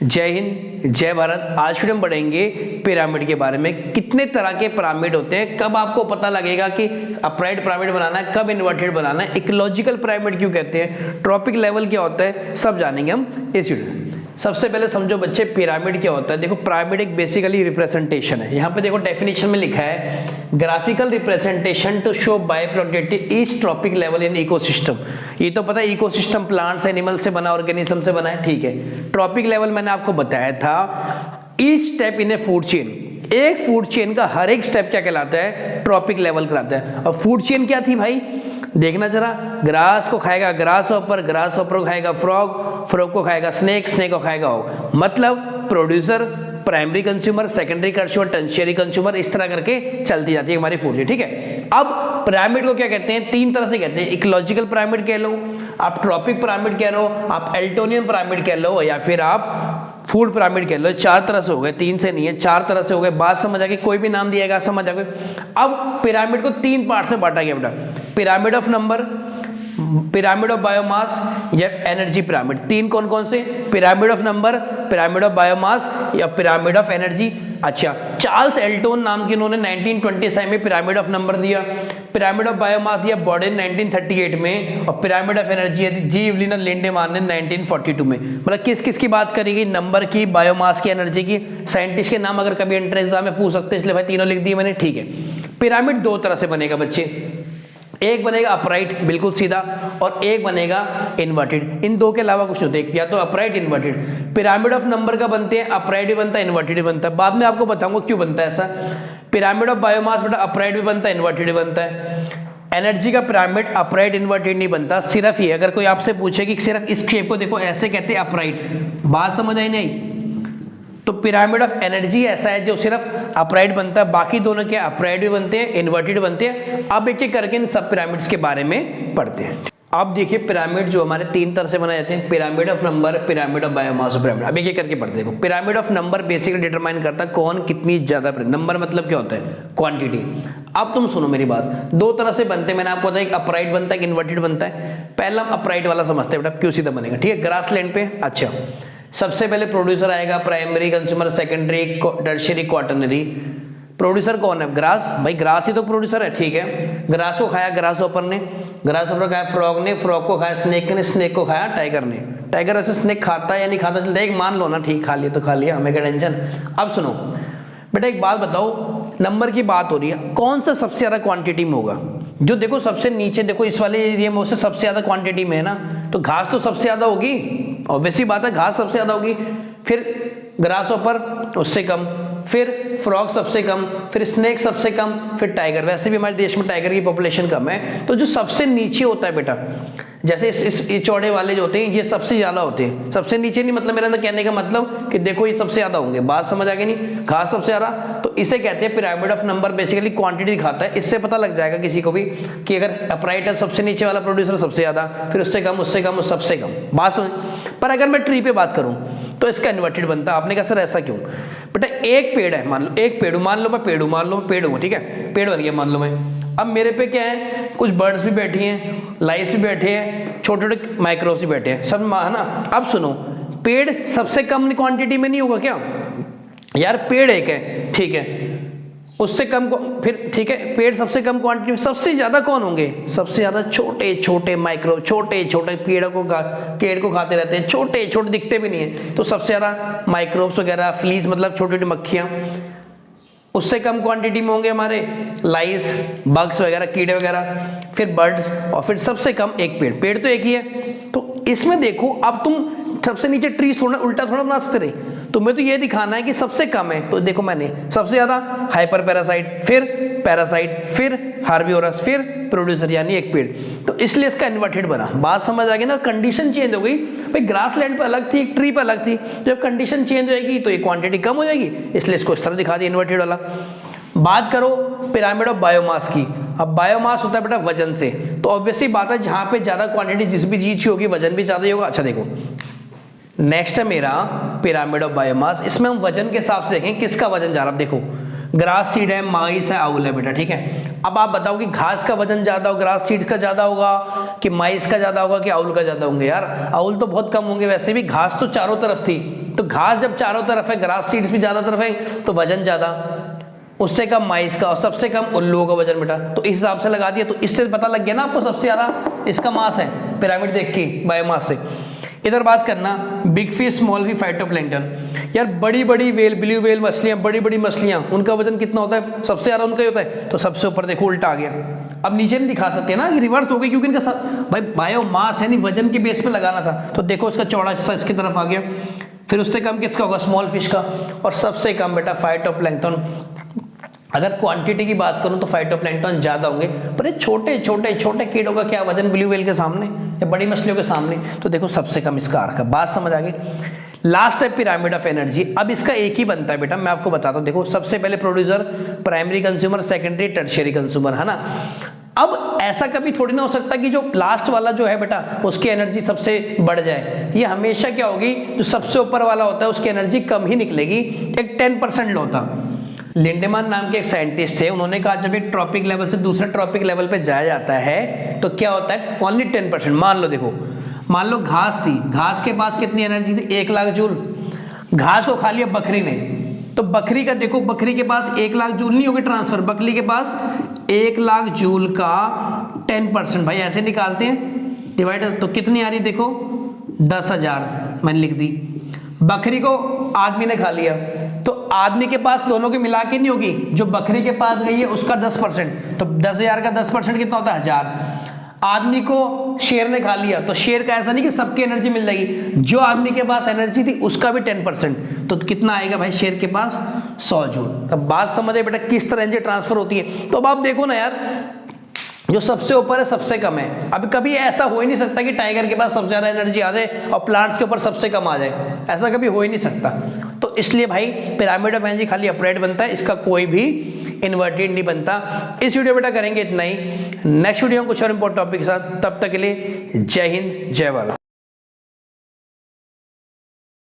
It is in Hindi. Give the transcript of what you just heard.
जय हिंद, जय भारत। आज फिर हम पढ़ेंगे पिरामिड के बारे में। कितने तरह के पिरामिड होते हैं, कब आपको पता लगेगा कि अपराइट पिरामिड बनाना है, कब इन्वर्टेड बनाना है, इकोलॉजिकल पिरामिड क्यों कहते हैं, ट्रॉपिक लेवल क्या होता है, सब जानेंगे हम इस वीडियो में। सबसे पहले समझो बच्चे पिरामिड क्या होता है। देखो पिरामिड एक बेसिकली रिप्रेजेंटेशन है। यहाँ पे देखो डेफिनेशन में लिखा है graphical representation to show by productive each trophic level in ecosystem. ये तो पता है इकोसिस्टम प्लांट्स एनिमल से बना, ऑर्गेनिज्म से बना है, ठीक है। ट्रॉपिक लेवल मैंने आपको बताया था each step in A food chain. एक फूड चेन का हर एक स्टेप क्या कहलाता है, ट्रॉपिक लेवल कहलाता है। और फूड चेन क्या थी भाई, देखना जरा, ग्रास को खाएगा ग्रास ऑपर, ग्रास ऑपर को खाएगा फ्रॉग, फ्रॉग को खाएगा स्नेक, स्नेक को खाएगा ऑग। मतलब producer, primary consumer, secondary consumer, tertiary consumer, इस तरह करके चलती जाती है हमारी फूड चेन, ठीक है। अब पिरामिड को क्या कहते हैं, तीन तरह से कहते हैं। इकोलॉजिकल पिरामिड कह लो, आप ट्रॉपिक पिरामिड कह लो, आप एल्टोनियन पिरामिड कह लो, या फिर आप फूड पिरामिड कह लो। चार तरह से हो गए, तीन से नहीं है, चार तरह से हो गए। बात समझ आ गई, कोई भी नाम दिएगा समझ आ गए। अब पिरामिड को तीन पार्ट्स में बांटा गया बेटा, pyramid of number, pyramid of biomass या एनर्जी पिरामिड। तीन कौन कौन से, pyramid of number, pyramid of biomass या पिरामिड ऑफ एनर्जी। अच्छा, चार्ल्स एल्टोन नाम के इन्होंने 1927 में पिरामिड ऑफ नंबर दिया, पिरामिड ऑफ बायोमास दिया बॉर्डन 1938 में, और pyramid of energy G Evelyn Lindeman ने 1942 में। मतलब किस किस की बात करेगी, नंबर की, बायोमास की, एनर्जी की। साइंटिस्ट के नाम अगर कभी एंट्रेंस एग्जाम में पूछ सकते हैं, इसलिए भाई तीनों लिख दिए मैंने, ठीक है। पिरामिड दो तरह से बनेगा बच्चे, एक बनेगा अपराइट बिल्कुल सीधा, और एक बनेगा इन्वर्टेड। इन दो के अलावा कुछ नहीं होता, या तो upright inverted. Pyramid of number का बनते हैं, अपराइट भी बनता है, इन्वर्टेड भी बनता है। बाद में आपको बताऊंगा क्यों बनता है ऐसा। पिरामिड ऑफ बायोमास बेटा अपराइट भी बनता है, इन्वर्टेड भी बनता है। एनर्जी का पिरामिड अपराइट इन्वर्टेड नहीं बनता। सिर्फ ये, अगर कोई आपसे पूछे कि सिर्फ इस शेप को देखो ऐसे कहते हैं अपराइट, बात समझ आई नहीं। तो पिरामिड ऑफ एनर्जी ऐसा है जो सिर्फ अपराइट बनता है, बाकी दोनों के अपराइट भी बनते हैं, इन्वर्टेड बनते हैं। अब एक एक करके इन सब पिरामिड्स के बारे में पढ़ते हैं। अब देखिए पिरामिड जो हमारे तीन तरह से बनाए जाते हैं, pyramid of number, pyramid of biomass, pyramid. अब एक एक करके पढ़ते हैं। Pyramid of number basically determine करता है कौन कितनी ज्यादा, नंबर मतलब क्या होता है, क्वांटिटी। अब तुम सुनो मेरी बात, दो तरह से बनते हैं, मैंने आपको बताया, एक अपराइट बनता है, एक इन्वर्टेड बनता है। पहला हम अपराइट वाला समझते हैं बेटा, क्यों सीधा बनेगा, ठीक है। ग्रास लैंड पे, अच्छा, सबसे पहले प्रोड्यूसर आएगा, primary consumer, secondary, tertiary, quaternary. Producer कौन है, ग्रास, भाई ग्रास ही तो प्रोड्यूसर है, ठीक है। ग्रास को खाया ग्रास ऑपर ने, ग्रास ऑपर खाया फ्रॉग ने, फ्रॉग को खाया स्नेक ने, स्नेक को खाया टाइगर ने। टाइगर वैसे स्नेक खाता है या नहीं खाता चलता है, एक मान लो ना, ठीक, खा लिया तो खा लिया, हमें क्या टेंशन। अब सुनो बेटा एक बात बताओ, नंबर की बात हो रही है, कौन सा सबसे ज्यादा क्वांटिटी में होगा। जो देखो सबसे नीचे देखो इस वाले एरिया में, उससे सबसे ज्यादा क्वांटिटी में है ना, तो घास तो सबसे ज्यादा होगी, ऑब्वियसली बात है, घास सबसे ज्यादा होगी। फिर ग्रास ऑपर उससे कम, फिर फ्रॉग सबसे कम, फिर स्नेक सबसे कम, फिर टाइगर। वैसे भी हमारे देश में टाइगर की पॉपुलेशन कम है, तो जो सबसे नीचे होता है बेटा, जैसे इस चौड़े वाले जो होते हैं ये सबसे ज्यादा होते हैं। सबसे नीचे नहीं मतलब मेरा अंदर कहने का मतलब कि देखो ये सबसे ज्यादा होंगे, बात समझ आ गई नहीं, घास सबसे ज्यादा, तो इसे कहते हैं pyramid of number. Basically quantity दिखाता है, इससे पता लग जाएगा किसी को भी कि अगर अपराइट है सबसे नीचे वाला प्रोड्यूसर सबसे ज्यादा, फिर उससे कम, उससे कम, उस सबसे कम, बात समझ। पर अगर मैं ट्री पे बात करूं तो इसका इन्वर्टेड बनता है। आपने कहा सर ऐसा क्यों, बेटा एक पेड़ है, मान लो एक पेड़, मान लो मैं पेड़ हूं, मान लो पेड़ हूं, ठीक है, पेड़ बन गया मान लो मैं। अब मेरे पे क्या है, कुछ बर्ड्स भी बैठी हैं, लाइस भी बैठे हैं, छोटे छोटे माइक्रोब्स भी बैठे हैं, सब है ना। अब सुनो, पेड़ सबसे कम क्वांटिटी में नहीं होगा क्या यार, पेड़ एक है, ठीक है, उससे कम फिर ठीक है, पेड़ सबसे कम क्वांटिटी में, सबसे ज्यादा कौन होंगे, सबसे ज्यादा छोटे छोटे माइक्रोब, छोटे छोटे पेड़ को खाते रहते हैं, छोटे छोटे दिखते भी नहीं है, तो सबसे ज्यादा माइक्रोब्स वगैरह, फ्लीज मतलब छोटी छोटी मक्खियां। उससे कम क्वांटिटी में होंगे हमारे लाइस, बग्स वगैरह, कीड़े वगैरह, फिर बर्ड्स, और फिर सबसे कम एक पेड़। पेड़ तो एक ही है, तो इसमें देखो अब तुम सबसे नीचे ट्रीज थोड़ा उल्टा थोड़ा बना सकते रहे, तुम्हें तो ये दिखाना है कि सबसे कम है, तो देखो मैंने सबसे ज्यादा हाइपर पैरासाइट, फिर पैरासाइट, फिर हार्बिवोरस, फिर प्रोड्यूसर यानी एक पेड़, तो इसलिए इसका इन्वर्टेड बना। बात समझ आ गई ना, कंडीशन चेंज हो गई भाई, ग्रास लैंड पे अलग थी, एक ट्री पे अलग थी, जब कंडीशन चेंज हो जाएगी तो ये क्वांटिटी कम हो जाएगी, इसलिए इसको इस तरह दिखा दिया इन्वर्टेड वाला। बात करो पिरामिड ऑफ बायोमास की। अब बायोमास होता है बेटा वजन से, तो ऑब्वियसली बात है जहां पे ज्यादा क्वांटिटी जिस भी चीज की होगी वजन भी ज्यादा ही होगा। अच्छा देखो नेक्स्ट है मेरा पिरामिड ऑफ बायोमास, इसमें हम वजन के हिसाब से देखें किसका वजन जा रहा है। देखो ग्रास सीड है, माइस है, आउल है बेटा, ठीक है। अब आप बताओ कि घास का वजन ज्यादा होगा, ग्रास सीड का ज्यादा होगा, कि माइस का ज्यादा होगा, कि आउल का ज्यादा होंगे। यार आउल तो बहुत कम होंगे, वैसे भी घास तो चारों तरफ थी, तो घास जब चारों तरफ है, ग्रास सीड्स भी ज्यादा तरफ है, तो वजन ज्यादा, उससे कम माइस का और सबसे कम उल्लुओं का वजन बेटा। तो इस हिसाब से लगा दिया, तो इससे पता लग गया ना आपको सबसे ज्यादा इसका मास है पिरामिड देख के बायोमास से। इधर बात करना big fish, small fish, phytoplankton. यार बड़ी बड़ी वेल, ब्लू वेल मछलियां, बड़ी बड़ी मछलियां, उनका वजन कितना होता है? सबसे ज्यादा उनका ही होता है। तो सबसे ऊपर देखो उल्टा आ गया। अब नीचे नहीं दिखा सकते ना, ये रिवर्स हो गई, क्योंकि इनका भाई बायोमास है नहीं, वजन के बेस पे लगाना था। तो देखो इसका चौड़ा हिस्सा इसकी तरफ आ गया, फिर उससे कम किसका होगा? स्मॉल फिश का, और सबसे कम बेटा फाइटोप्लैंक्टन। अगर क्वांटिटी की बात करूं तो फाइटोप्लैंक्टन ज्यादा होंगे, पर ये छोटे छोटे छोटे कीड़ों का क्या वजन ब्लू व्हेल के सामने या बड़ी मछलियों के सामने? तो देखो सबसे कम इसका आर्क है। बात समझ आ गई? लास्ट है पिरामिड ऑफ एनर्जी। अब इसका एक ही बनता है बेटा, मैं आपको बताता हूं। देखो सबसे पहले producer, primary consumer, secondary, tertiary consumer, है ना। अब ऐसा कभी थोड़ी ना हो सकता कि जो लास्ट वाला जो है बेटा उसकी एनर्जी सबसे बढ़ जाए। ये हमेशा क्या होगी, जो सबसे ऊपर वाला होता है उसकी एनर्जी कम ही निकलेगी। एक 10% होता। लिंडेमैन नाम के एक साइंटिस्ट थे, उन्होंने कहा जब एक ट्रॉपिक लेवल से दूसरे ट्रॉपिक लेवल पे जाया जाता है तो क्या होता है? ओनली 10%। मान लो देखो, मान लो घास थी, घास के पास कितनी एनर्जी थी? 1 लाख जूल। घास को खा लिया बकरी ने, तो बकरी का देखो, बकरी के पास 1 लाख जूल नहीं होगी ट्रांसफर, बकरी के पास 1 लाख जूल का 10%। भाई ऐसे निकालते हैं डिवाइड, तो कितनी आ रही देखो? 10,000 मैंने लिख दी। बकरी को आदमी ने खा लिया, तो आदमी के पास दोनों के मिला के नहीं होगी, जो बकरी के पास गई है उसका 10%, तो 10,000 का 10% कितना होता है? 1000। आदमी को शेर ने खा लिया, तो शेर का ऐसा नहीं कि सबकी एनर्जी मिल जाएगी, जो आदमी के पास एनर्जी थी उसका भी 10%, तो कितना आएगा भाई शेर के पास? 100 जूल। तब बात समझे बेटा किस तरह एनर्जी ट्रांसफर होती है। तो अब आप देखो ना यार, जो सबसे ऊपर है सबसे कम है। अब कभी ऐसा हो ही नहीं सकता कि टाइगर के पास सबसे ज्यादा एनर्जी आ जाए और प्लांट्स के ऊपर सबसे कम आ जाए, ऐसा कभी हो ही नहीं सकता। तो इसलिए भाई पिरामिड ऑफ एनर्जी खाली अपराइट बनता है, इसका कोई भी इन्वर्टेड नहीं बनता। इस वीडियो बेटा करेंगे इतना ही, नेक्स्ट वीडियो में कुछ और इंपॉर्टेंट टॉपिक के साथ। तब तक के लिए जय हिंद, जय भारत।